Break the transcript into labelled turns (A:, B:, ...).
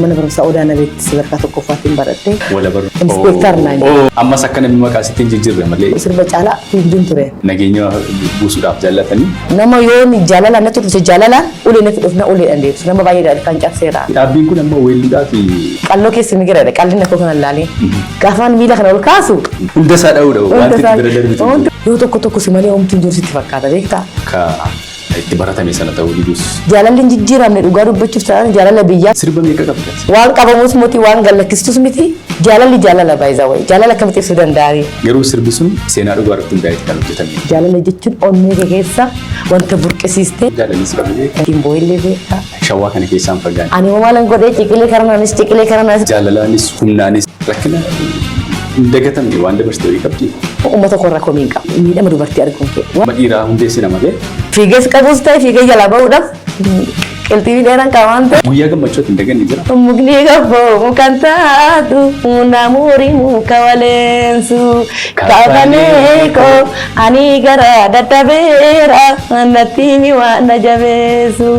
A: Mana barumsa Odaana beekti sadarkaa tokkoffaatiin baradhee.
B: Wala baru.
A: Inspektar naan jedhe.
B: Ammas akka namni maqaa sittiin jijjiirre malee.
A: Sirba caalaa fiigduun ture.
B: Nageenya buusuudhaaf jaallatanii.
A: Nama yoo jaalala natti dhufte jaalala ulee natti dhufna ulee dandeessu nama baay'ee kan cabseera.
B: Dhaabbiin kun ammoo weelluudhaa fi
A: qalloo keessa ni garaadha qalli nakoo kana laalee. Gaafaan miila kana ol kaasu.
B: Hunda isaa dha'uudha wanti bira darbitu.
A: Yoo tokko si malee omtuun jiru sitti fakkaata beektaa.
B: Itti baratame sana ta'uu didus.
A: Jaalalli hin jijjiiramne dhugaa dubbachuuf ta'an jaalala biyyaa.
B: Sirba meeqa qabda?
A: Waan qabamus miti waan gallakkistus miti. Jaalalli jaalala baay'isa wayi. Jaalala akkamitti ibsuu danda'ani?
B: Yeroo sirbi sun seenaa dhugaa irratti hundaa'e kan hojjetame.
A: Jaalala jechuun onnee keessa wanta burqisiistee.
B: Jaalalli sirba beekaa.
A: Timboillee beekaa.
B: Shawaa kana keessaan fagaate.
A: Ani maalan godhee ciqilee karanaanis.
B: Jaalalaanis humnaanis rakkina dagatamne waan dabarsitee olii qabdi.
A: Uummata korra komiin qaba. Miidhama dubartii arguun kee.
B: Dhiiraa hundeessina malee.
A: Fiigees qabus ta'e fiigee jalaa bahuudhaaf qilxii dheeraan qaban ta'e.
B: Guyyaa gammachuutti hin daganne jira.
A: Mukni gabboo mukaan taatu namoori muka waleensu. Kaafanee koo ani gara dadhabeera natti mi waan na jabeessu.